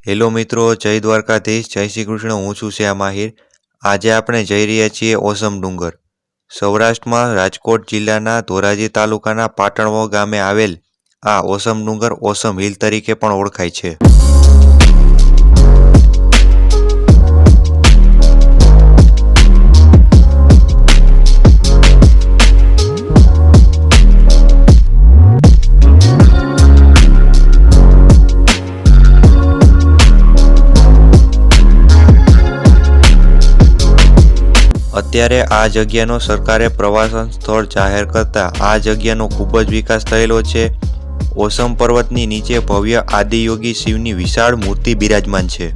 Hello મિત્રો, જય દ્વારકાધીશ, જય શ્રી કૃષ્ણ. હું છું શ્યામ આહિર. આજે આપણે જઈ રહ્યા છીએ ઓસમ ડુંગર. સૌરાષ્ટ્રમાં રાજકોટ જિલ્લાના ધોરાજી તાલુકાના પાટણવો ગામે આવેલ આ ઓસમ ડુંગર ઓસમ હિલ તરીકે પણ ઓળખાય છે. અત્યારે આ જગ્યાનો સરકારે પ્રવાસન સ્થળ જાહેર કરતા આ જગ્યાનો ખૂબ જ વિકાસ થયેલો છે. ઓસમ પર્વતની નીચે ભવ્ય આદિયોગી શિવની વિશાળ મૂર્તિ બિરાજમાન છે.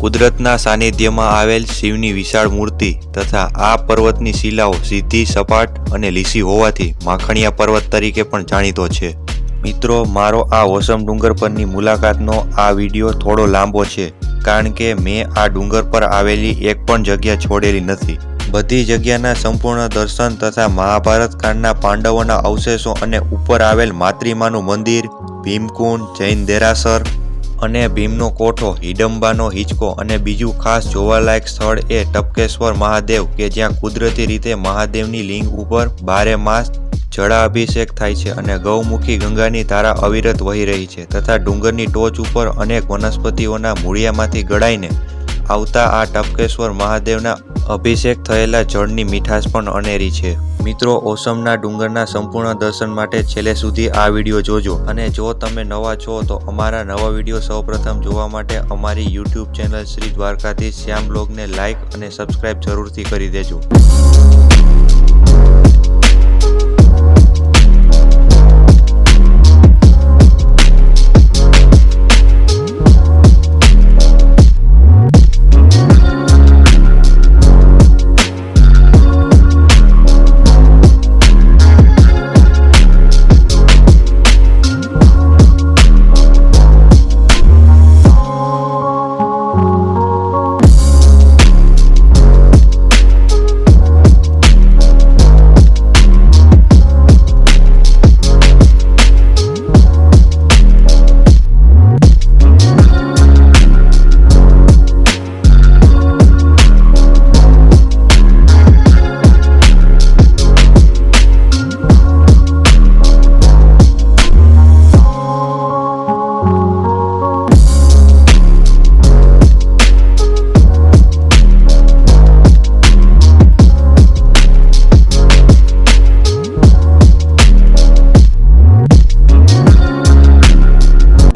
કુદરતના સાનિધ્યમાં આવેલ શિવની વિશાળ મૂર્તિ તથા આ પર્વતની શિલાઓ સીધી, સપાટ અને લીસી હોવાથી માખણિયા પર્વત તરીકે પણ જાણીતો છે. મિત્રો, મારો આ ઓસમ ડુંગર પરની મુલાકાતનો આ વિડીયો થોડો લાંબો છે, કારણ કે મેં આ ડુંગર પર આવેલી એક પણ જગ્યા છોડેલી નથી. બધી જગ્યાના સંપૂર્ણ દર્શન તથા મહાભારત કાળના પાંડવોના અવશેષો અને ઉપર આવેલ માતૃમાનું મંદિર, ભીમકુંડ, જૈન દેરાસર અને ભીમનો કોઠો, હિડમ્બાનો હિંચકો અને બીજું ખાસ જોવાલાયક સ્થળ એ ટપકેશ્વર મહાદેવ કે જ્યાં કુદરતી રીતે મહાદેવની લિંગ ઉપર 12 માસ જળાભિષેક થાય છે અને ગૌમુખી ગંગાની ધારા અવિરત વહી રહી છે તથા ડુંગરની ટોચ ઉપર અનેક વનસ્પતિઓના મૂળિયામાંથી ગળાઈને આવતા આ ટપકેશ્વર મહાદેવના અભિષેક થયેલા જળની મીઠાશ પણ અનેરી છે. મિત્રો, ઓસમના ડુંગરના સંપૂર્ણ દર્શન માટે છેલ્લે સુધી આ વિડીયો જોજો. અને જો તમે નવા છો તો અમારા નવા વિડીયો સૌપ્રથમ જોવા માટે અમારી YouTube ચેનલ શ્રી દ્વારકાધીશ શ્યામ બ્લોગને લાઇક અને સબસ્ક્રાઇબ જરૂરથી કરી દેજો.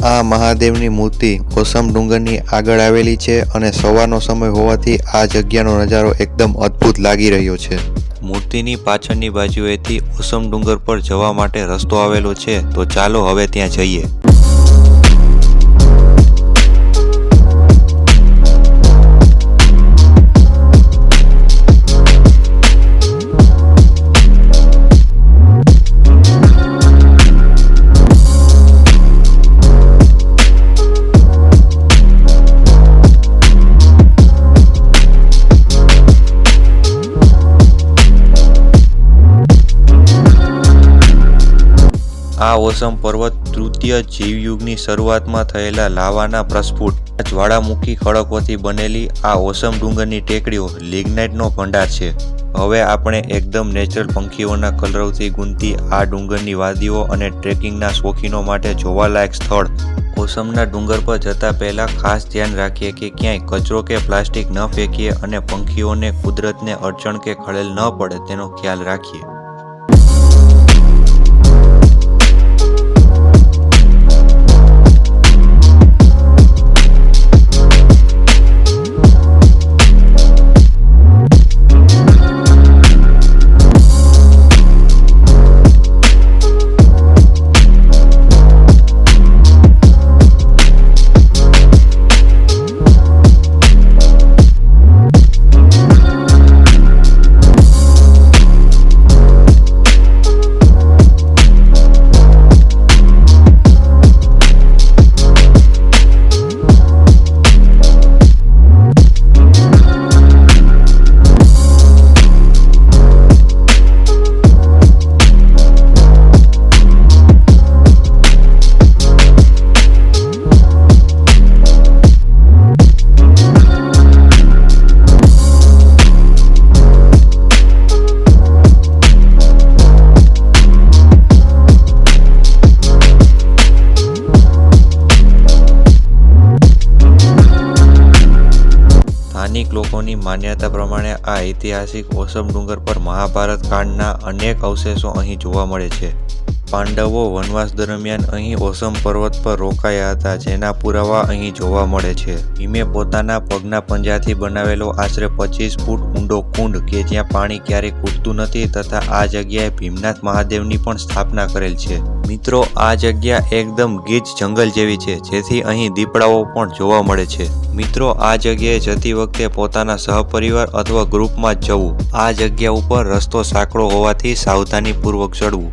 આ મહાદેવની મૂર્તિ ઓસમ ડુંગરની આગળ આવેલી છે અને સવારનો સમય હોવાથી આ જગ્યાનો નજારો એકદમ અદ્ભુત લાગી રહ્યો છે. મૂર્તિની પાછળની બાજુએથી ઓસમ ડુંગર પર જવા માટે રસ્તો આવેલો છે, તો ચાલો હવે ત્યાં જઈએ. આ ઓસમ પર્વત તૃતીય જીવયુગની શરૂઆતમાં થયેલા લાવાના પ્રસ્ફુટ જ્વાળામુખી ખડકોથી બનેલી આ ઓસમ ડુંગરની ટેકરીઓ લિગ્નાઇટનો ભંડાર છે. હવે આપણે એકદમ નેચરલ પંખીઓના કલરવથી ગુંજતી આ ડુંગરની વાદીઓ અને ટ્રેકિંગના શોખીનો માટે જોવાલાયક સ્થળ ઓસમના ડુંગર પર જતા પહેલા ખાસ ધ્યાન રાખીએ કે ક્યાંય કચરો કે પ્લાસ્ટિક ન ફેંકીએ અને પંખીઓને કુદરતને અડચણ કે ખલેલ ન પડે તેનો ખ્યાલ રાખીએ. સ્થાનિક લોકોની માન્યતા પ્રમાણે આ ઐતિહાસિક ઓસમ ડુંગર પર મહાભારત કાળના અનેક અવશેષો અહીં જોવા મળે છે. પાંડવો વનવાસ દરમિયાન અહીં ઓસમ પર્વત પર રોકાયા હતા, જેના પુરાવા અહીં જોવા મળે છે. ભીમે પોતાના પગના પંજાથી બનાવેલો આશરે 25 ફૂટ ઊંડો કુંડ કે જ્યાં પાણી ક્યારેય ખૂટતું નથી તથા આ જગ્યાએ ભીમનાથ મહાદેવની પણ સ્થાપના કરેલ છે. મિત્રો, આ જગ્યા એકદમ ગીચ જંગલ જેવી છે, જેથી અહીં દીપડાઓ પણ જોવા મળે છે. મિત્રો, આ જગ્યાએ જતી વખતે પોતાના સહપરિવાર અથવા ગ્રુપમાં જ જવું. આ જગ્યા ઉપર રસ્તો સાંકડો હોવાથી સાવધાનીપૂર્વક ચડવું.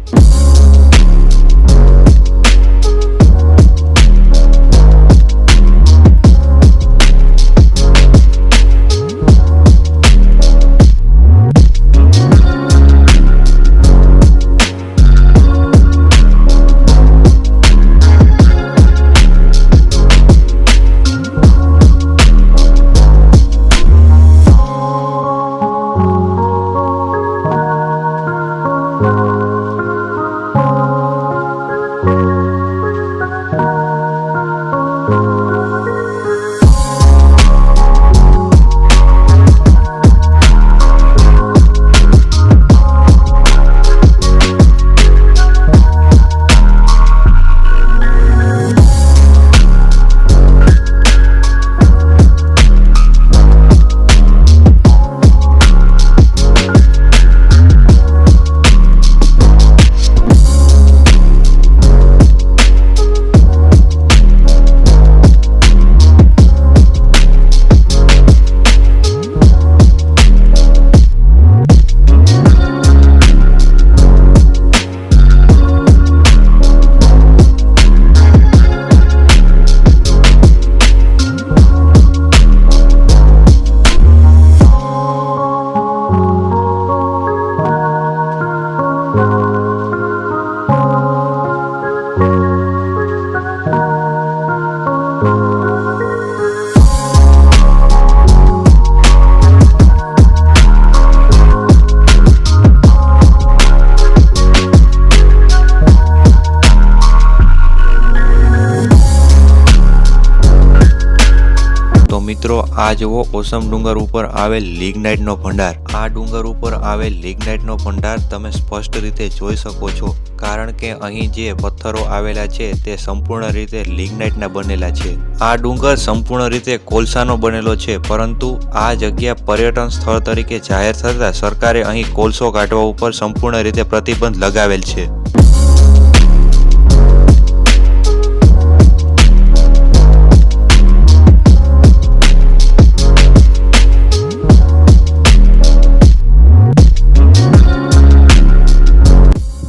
મિત્રો, આ જુઓ ઓસમ ડુંગર ઉપર આવેલ લિગ્નાઇટનો ભંડાર. આ ડુંગર ઉપર આવેલ લિગ્નાઇટનો ભંડાર તમે સ્પષ્ટ રીતે જોઈ શકો છો, કારણ કે અહીં જે પથ્થરો આવેલા છે તે સંપૂર્ણ રીતે લિગ્નાઇટના બનેલા છે. આ ડુંગર સંપૂર્ણ રીતે કોલસાનો બનેલો છે, પરંતુ આ જગ્યા પર્યટન સ્થળ તરીકે જાહેર થતાં સરકારે અહીં કોલસો કાઢવા ઉપર સંપૂર્ણ રીતે પ્રતિબંધ લગાવેલ છે.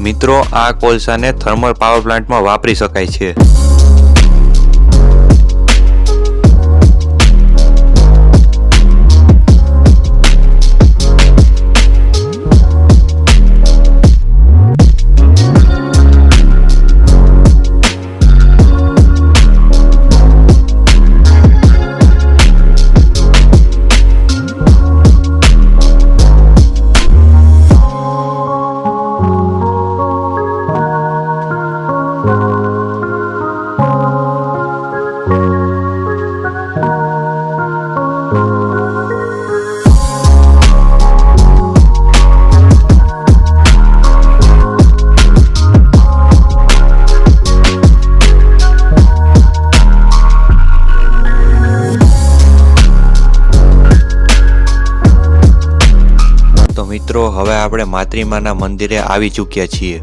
મિત્રો, આ કોલસાને થર્મલ પાવર પ્લાન્ટમાં વાપરી શકાય છે. મિત્રો, હવે આપણે માતૃમાના મંદિરે આવી ચૂક્યા છીએ.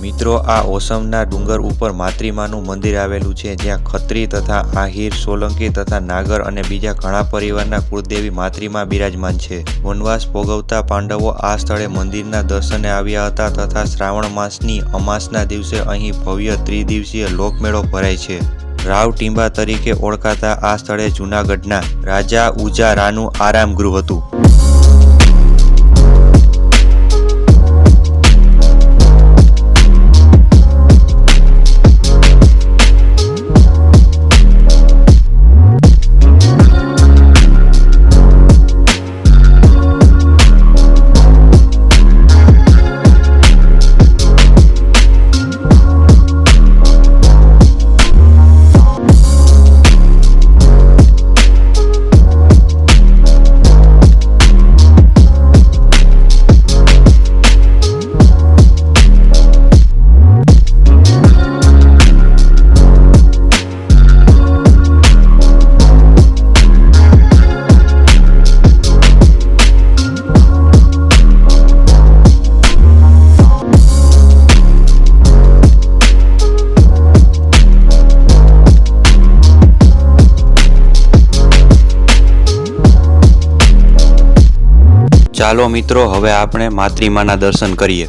મિત્રો, આ ઓસમના ડુંગર ઉપર માતૃમાનું મંદિર આવેલું છે, જ્યાં ખત્રી તથા આહિર, સોલંકી તથા નાગર અને બીજા ઘણા પરિવારના કુળદેવી માતૃમા બિરાજમાન છે. વનવાસ ભોગવતા પાંડવો આ સ્થળે મંદિરના દર્શને આવ્યા હતા તથા શ્રાવણ માસની અમાસના દિવસે અહીં ભવ્ય ત્રિદિવસીય લોકમેળો ભરાય છે. રાવટીંબા તરીકે ઓળખાતા આ સ્થળે જૂનાગઢના રાજા ઉજારાનું આરામ ગૃહ હતું. ચાલો મિત્રો, હવે આપણે માતૃમાના દર્શન કરીએ.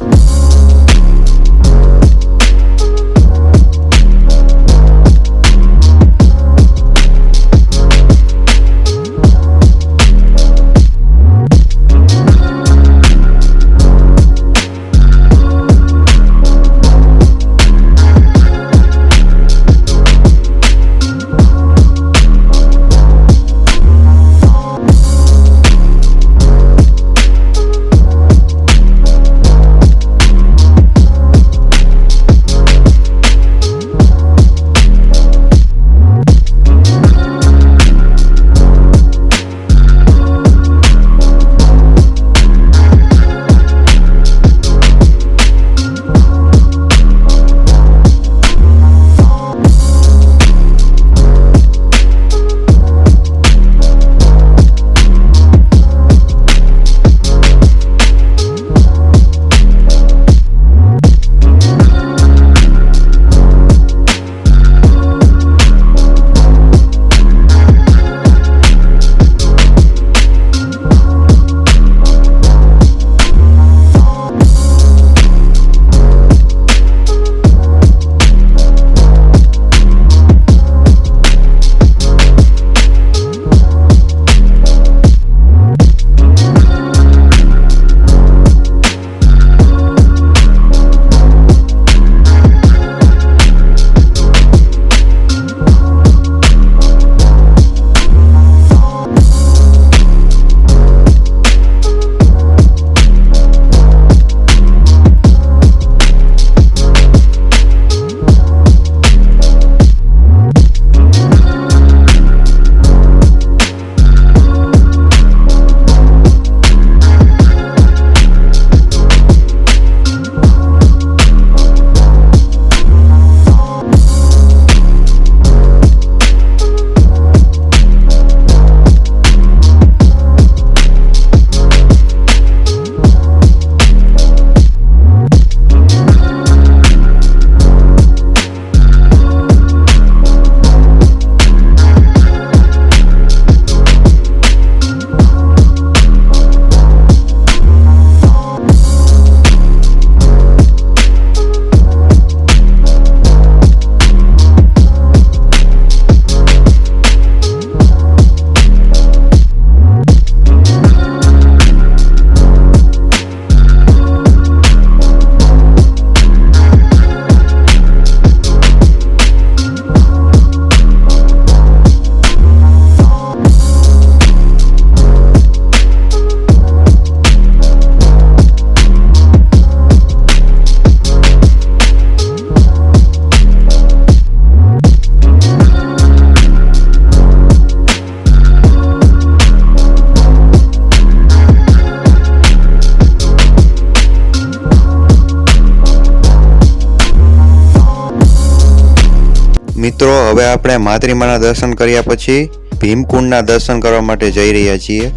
મિત્રો, હવે આપણે માતૃમાના દર્શન કર્યા પછી ભીમકુંડના દર્શન કરવા માટે જઈ રહ્યા છીએ,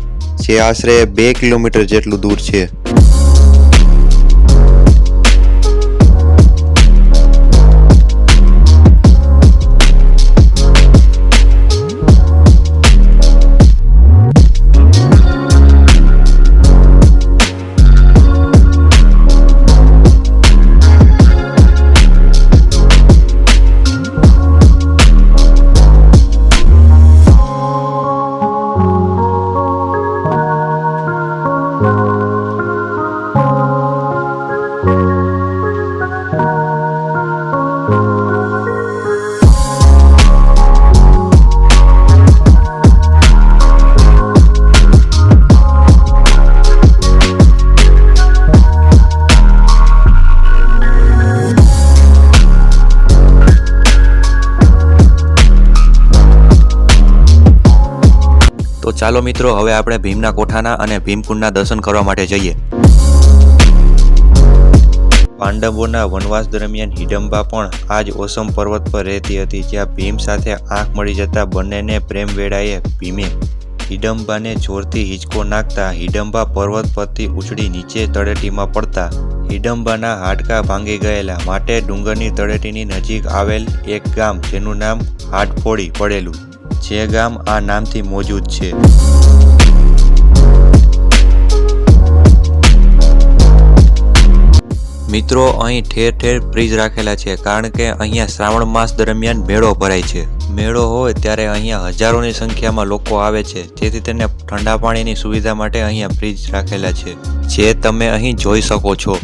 જે આશરે 2 કિલોમીટર જેટલું દૂર છે. તો ચાલો મિત્રો, હવે આપણે ભીમના કોઠાના અને ભીમકુંડના દર્શન કરવા માટે જઈએ. પાંડવોના વનવાસ દરમિયાન હિડમ્બા પણ આ જ ઓસમ પર્વત પર રહેતી હતી, જ્યાં ભીમ સાથે આંખ મળી જતા બંનેને પ્રેમ વેળાએ ભીમે હિડમ્બાને જોરથી હિંચકો નાખતા હિડમ્બા પર્વત પરથી ઉછળી નીચે તળેટીમાં પડતા હિડમ્બાના હાડકાં ભાંગી ગયેલા, માટે ડુંગરની તળેટીની નજીક આવેલ એક ગામ જેનું નામ હાડફોડી પડેલું, જે ગામ આ નામથી મોજૂદ છે. મિત્રો, અહીં ઠેર ઠેર ફ્રીજ રાખેલા છે કારણ કે અહીંયા શ્રાવણ માસ દરમિયાન મેળો ભરાય છે. મેળો હોય ત્યારે અહીંયા હજારોની સંખ્યામાં લોકો આવે છે, જેથી તેને ઠંડા પાણીની સુવિધા માટે અહીંયા ફ્રીજ રાખેલા છે, જે તમે અહીં જોઈ શકો છો.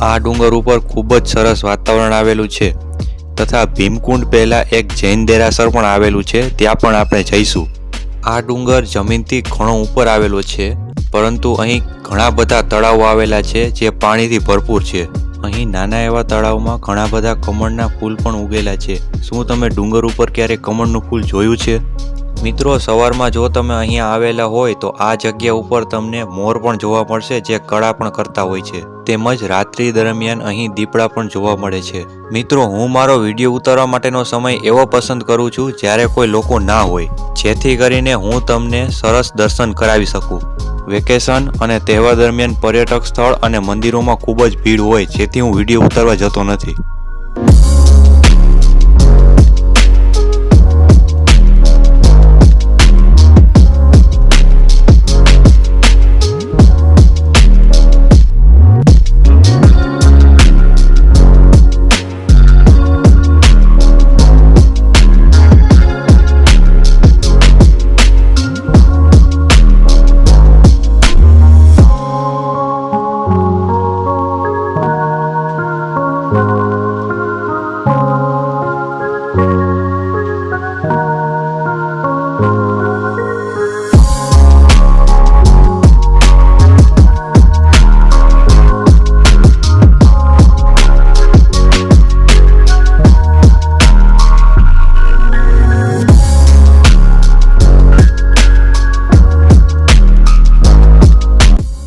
આ ડુંગર ઉપર ખૂબ જ સરસ વાતાવરણ આવેલું છે તથા ભીમકુંડ પહેલા એક જૈન દેરાસર પણ આવેલું છે, ત્યાં પણ આપણે જઈશું. આ ડુંગર જમીનથી ઘણો ઉપર આવેલો છે, પરંતુ અહીં ઘણા બધા તળાવો આવેલા છે જે પાણીથી ભરપૂર છે. અહીં નાના એવા તળાવમાં ઘણા બધા કમળના ફૂલ પણ ઉગેલા છે. શું તમે ડુંગર ઉપર ક્યારે કમળનું ફૂલ જોયું છે? મિત્રો, સવારમાં જો તમે અહીંયા આવેલા હોય તો આ જગ્યા ઉપર તમને મોર પણ જોવા મળશે, જે કળા પણ કરતા હોય છે. તેમજ રાત્રિ દરમિયાન અહીં દીપડા પણ જોવા મળે છે. મિત્રો, હું મારો વિડીયો ઉતારવા માટેનો સમય એવો પસંદ કરું છું જ્યારે કોઈ લોકો ના હોય, જેથી કરીને હું તમને સરસ દર્શન કરાવી શકું. વેકેશન અને તહેવાર દરમિયાન પર્યટક સ્થળ અને મંદિરોમાં ખૂબ જ ભીડ હોય, જેથી હું વિડીયો ઉતારવા જતો નથી.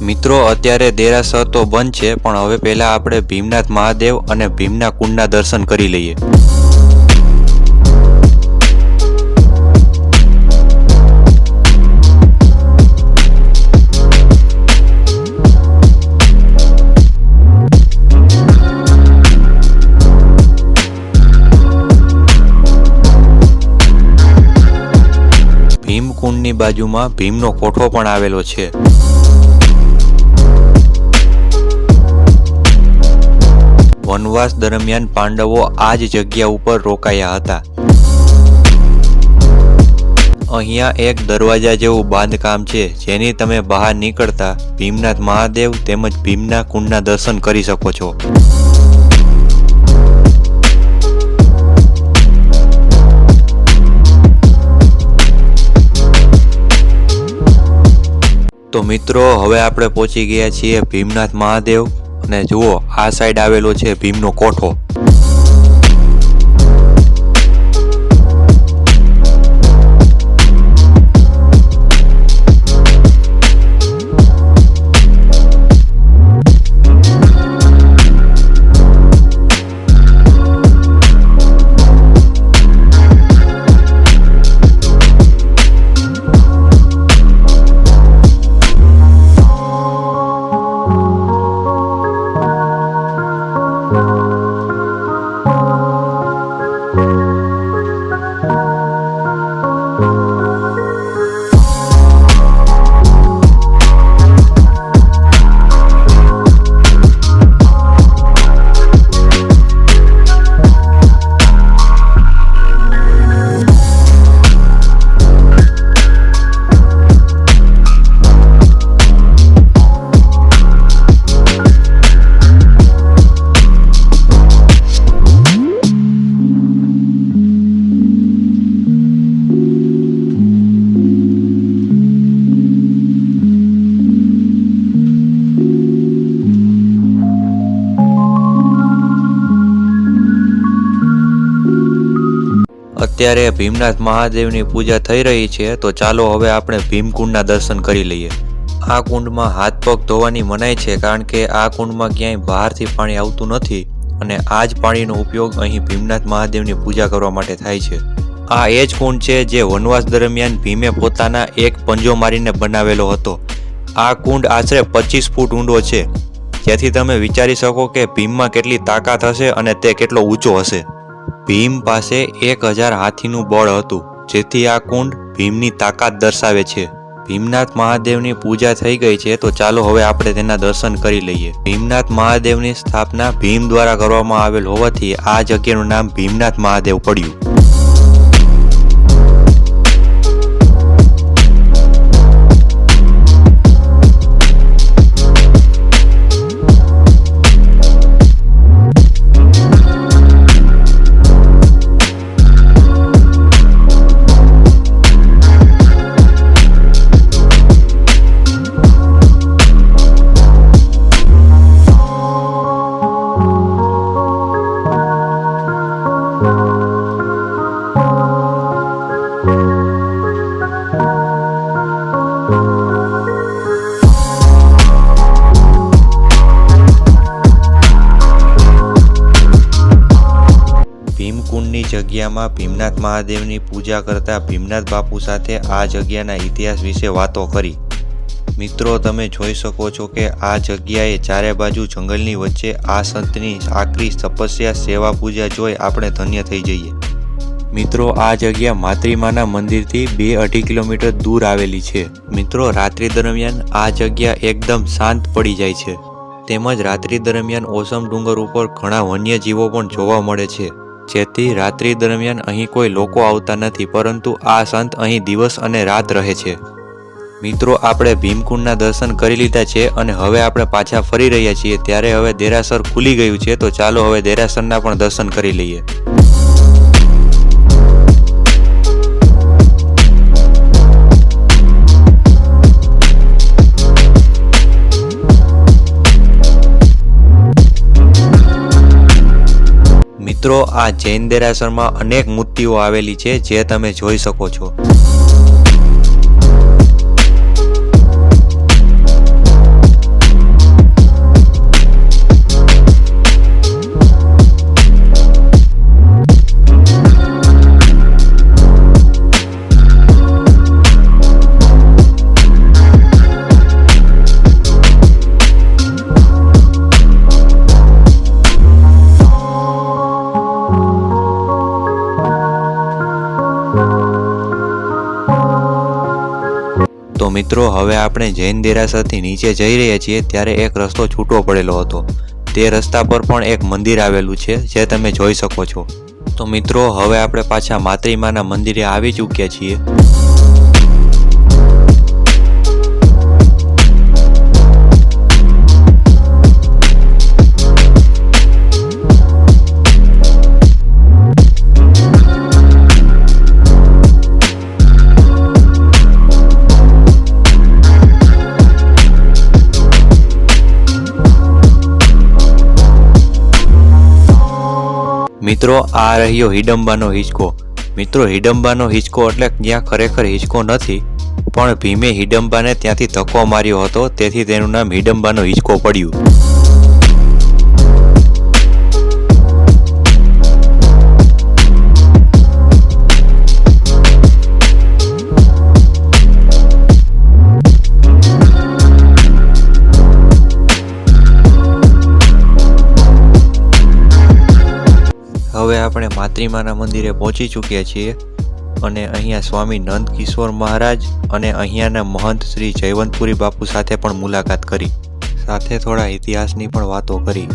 મિત્રો, અત્યારે દેરાસર તો બંધ છે, પણ હવે પહેલા આપણે ભીમનાથ મહાદેવ અને ભીમના કુંડના દર્શન કરી લઈએ. ભીમકુંડની બાજુમાં ભીમનો કોઠો પણ આવેલો છે. વનવાસ દરમિયાન પાંડવો આ જ જગ્યા ઉપર રોકાયા હતા. અહીંયા એક દરવાજા જેવું બાંધકામ છે, જેની તમે બહાર નીકળતા ભીમનાથ મહાદેવ તેમજ ભીમના કુંડના દર્શન કરી શકો છો. તો મિત્રો, હવે આપણે પહોંચી ગયા છીએ ભીમનાથ મહાદેવ, અને જુઓ આ સાઈડ આવેલો છે ભીમનો કોઠો. અત્યારે ભીમનાથ મહાદેવની પૂજા થઈ રહી છે, તો ચાલો હવે આપણે ભીમકુંડના દર્શન કરી લઈએ. આ કુંડમાં હાથ પગ ધોવાની મનાઈ છે, કારણ કે આ કુંડમાં ક્યાંય બહારથી પાણી આવતું નથી અને આ જ પાણીનો ઉપયોગ અહીં ભીમનાથ મહાદેવની પૂજા કરવા માટે થાય છે. આ એ જ કુંડ છે જે વનવાસ દરમિયાન ભીમે પોતાના એક પંજો મારીને બનાવેલો હતો. આ કુંડ આશરે 25 ફૂટ ઊંડો છે, જેથી તમે વિચારી શકો કે ભીમમાં કેટલી તાકાત હશે અને તે કેટલો ઊંચો હશે. ભીમ પાસે 1000 હાથીનું બળ હતું, જેથી આ કુંડ ભીમની તાકાત દર્શાવે છે. ભીમનાથ મહાદેવની પૂજા થઈ ગઈ છે, તો ચાલો હવે આપણે તેના દર્શન કરી લઈએ. ભીમનાથ મહાદેવની સ્થાપના ભીમ દ્વારા કરવામાં આવેલ હોવાથી આ જગ્યાનું નામ ભીમનાથ મહાદેવ પડ્યું. ભીમકુંડની જગ્યામાં ભીમનાથ મહાદેવની પૂજા કરતા ભીમનાથ બાપુ સાથે આ જગ્યાના ઇતિહાસ વિશે વાતો કરી. મિત્રો, તમે જોઈ શકો છો કે આ જગ્યાએ ચારે બાજુ જંગલની વચ્ચે આ સંતની આકરી તપસ્યા સેવા પૂજા જોઈ આપણે ધન્ય થઈ જઈએ. મિત્રો, આ જગ્યા માતૃમાના મંદિરથી 2-2.5 કિલોમીટર દૂર આવેલી છે. મિત્રો, રાત્રિ દરમિયાન આ જગ્યા એકદમ શાંત પડી જાય છે. તેમજ રાત્રિ દરમિયાન ઓસમ ડુંગર ઉપર ઘણા વન્યજીવો પણ જોવા મળે છે, જેથી રાત્રિ દરમિયાન અહીં કોઈ લોકો આવતા નથી, પરંતુ આ સંત અહીં દિવસ અને રાત રહે છે. મિત્રો, આપણે ભીમકુંડના દર્શન કરી લીધા છે અને હવે આપણે પાછા ફરી રહ્યા છીએ. ત્યારે હવે દેરાસર ખુલી ગયું છે, તો ચાલો હવે દેરાસરના પણ દર્શન કરી લઈએ. મિત્રો, આ જૈન દેરાસરમાં અનેક મૂર્તિઓ આવેલી છે, જે તમે જોઈ શકો છો. તો મિત્રો, હવે આપણે જૈન દેરાસરથી નીચે જઈ રહ્યા છીએ, ત્યારે એક રસ્તો છૂટો પડેલો હતો. તે રસ્તા પર પણ એક મંદિર આવેલું છે, જે તમે જોઈ શકો છો. તો મિત્રો, હવે આપણે પાછા માતૃમાના મંદિરે આવી ચૂક્યા છીએ. મિત્રો, આ રહ્યો હિડમ્બાનો હિંચકો. મિત્રો, હિડમ્બાનો હિંચકો એટલે જ્યાં ખરેખર હિંચકો નથી, પણ ભીમે હિડમ્બાને ત્યાંથી ધક્કો માર્યો હતો, તેથી તેનું નામ હિડમ્બાનો હિંચકો પડ્યું. હવે આપણે માતૃમાના મંદિરે પહોંચી ચૂક્યા છીએ અને અહીંયા સ્વામી નંદકિશોર મહારાજ અને અહીંયાના મહંત શ્રી જયવંતપુરી બાપુ સાથે પણ મુલાકાત કરી, સાથે થોડા ઇતિહાસની પણ વાતો કરી.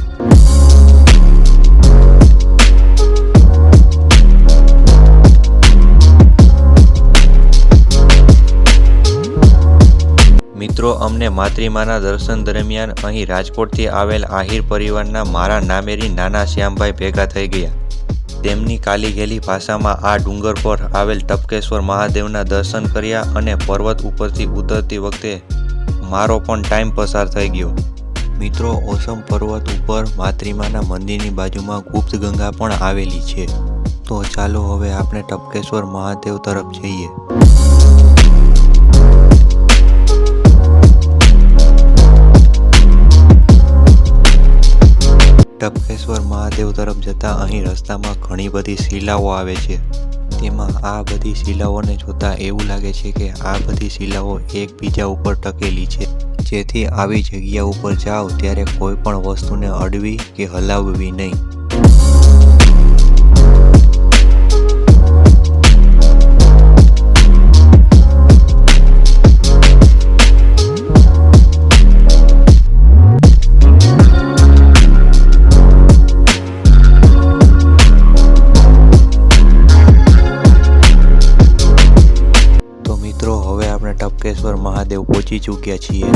મિત્રો, અમને માતૃમાના દર્શન દરમિયાન અહીં રાજકોટથી આવેલ આહિર પરિવારના મારા નામેરી નાના શ્યામભાઈ ભેગા થઈ ગયા. તેમની કાલી ઘેલી ભાષામાં આ ડુંગર પર આવેલ ટપકેશ્વર મહાદેવના દર્શન કર્યા અને પર્વત ઉપરથી ઉતરતી વખતે મારો પણ ટાઈમ પસાર થઈ ગયો. મિત્રો, ઓસમ પર્વત ઉપર માતૃમાના મંદિરની બાજુમાં ગુપ્ત ગંગા પણ આવેલી છે. તો ચાલો હવે આપણે ટપકેશ્વર મહાદેવ તરફ જઈએ. ટપકેશ્વર મહાદેવ તરફ જતા અહીં રસ્તામાં ઘણી બધી શિલાઓ આવે છે. તેમાં આ બધી શિલાઓને જોતા એવું લાગે છે કે આ બધી શિલાઓ એકબીજા ઉપર ટકેલી છે, જેથી આવી જગ્યા ઉપર જાઓ ત્યારે કોઈ પણ વસ્તુને અડવી કે હલાવવી નહીં. હવે આપણે ટપકેશ્વર મહાદેવ પહોંચી ચૂક્યા છીએ.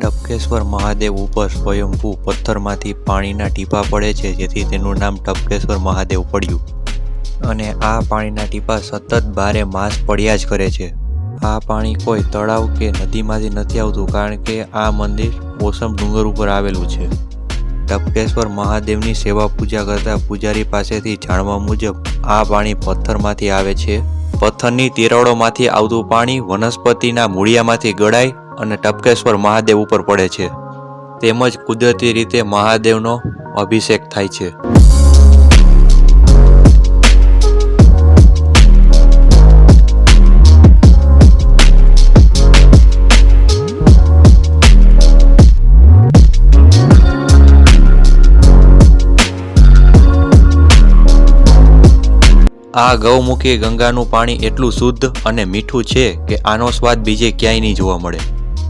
ટપકેશ્વર મહાદેવ ઉપર સ્વયંભૂ પથ્થરમાંથી પાણીના ટીપા પડે છે, જેથી તેનું નામ ટપકેશ્વર મહાદેવ પડ્યું. અને આ પાણીના ટીપા સતત 12 માસ પડ્યા જ કરે છે. આ પાણી કોઈ તળાવ કે નદીમાંથી નથી આવતું, કારણ કે આ મંદિર ઓસમ ડુંગર ઉપર આવેલું છે. ટપકેશ્વર મહાદેવની સેવા પૂજા કરતા પૂજારી પાસેથી જાણવા મુજબ આ પાણી પથ્થરમાંથી આવે છે. પથ્થરની તિરાડોમાંથી આવતું પાણી વનસ્પતિના મૂળિયામાંથી ગળાય અને ટપકેશ્વર મહાદેવ ઉપર પડે છે. તેમજ કુદરતી રીતે મહાદેવનો અભિષેક થાય છે. આ ગૌમુખી ગંગાનું પાણી એટલું શુદ્ધ અને મીઠું છે કે આનો સ્વાદ બીજે ક્યાંય નહીં જોવા મળે.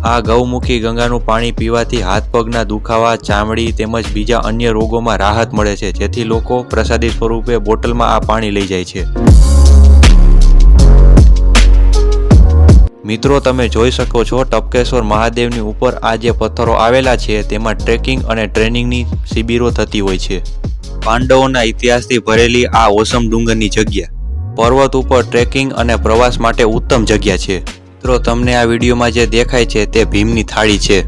આ ગૌમુખી ગંગાનું પાણી પીવાથી હાથ પગના દુખાવા, ચામડી તેમજ બીજા અન્ય રોગોમાં રાહત મળે છે, જેથી લોકો પ્રસાદી સ્વરૂપે બોટલમાં આ પાણી લઈ જાય છે. મિત્રો, તમે જોઈ શકો છો ટપકેશ્વર મહાદેવની ઉપર આ જે પથ્થરો આવેલા છે તેમાં ટ્રેકિંગ અને ટ્રેનિંગની શિબિરો થતી હોય છે. પાંડવોના ઇતિહાસથી ભરેલી આ ઓસમ ડુંગરની જગ્યા પર્વત ઉપર ટ્રેકિંગ અને પ્રવાસ માટે ઉત્તમ જગ્યા છે. મિત્રો, તમને આ વિડીયોમાં જે દેખાય છે તે ભીમની થાળી છે.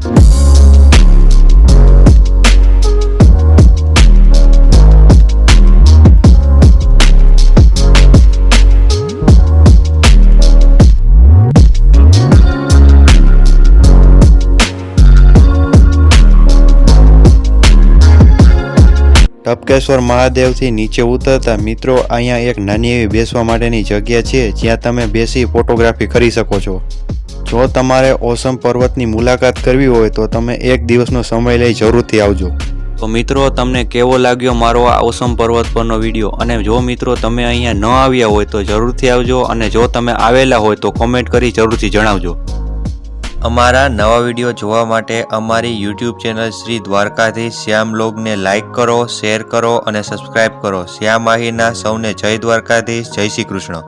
ટપકેશ્વર મહાદેવથી નીચે ઉતરતા મિત્રો અહીંયા એક નાની એવી બેસવા માટેની જગ્યા છે, જ્યાં તમે બેસી ફોટોગ્રાફી કરી શકો છો. જો તમારે ઓસમ પર્વતની મુલાકાત કરવી હોય તો તમે એક દિવસનો સમય લઈ જરૂરથી આવજો. તો મિત્રો, તમને કેવો લાગ્યો મારો આ ઓસમ પર્વત પરનો વિડીયો? અને જો મિત્રો તમે અહીંયા ન આવ્યા હોય તો જરૂરથી આવજો, અને જો તમે આવેલા હોય તો કોમેન્ટ કરી જરૂરથી જણાવજો. અમારા નવા વિડીયો જોવા માટે અમારી YouTube ચેનલ શ્રી દ્વારકાધીશ શ્યામ વ્લોગને લાઇક કરો, શેર કરો અને સબસ્ક્રાઇબ કરો. શ્યામ આહીરના સૌને જય દ્વારકાધીશ, જય શ્રી કૃષ્ણ.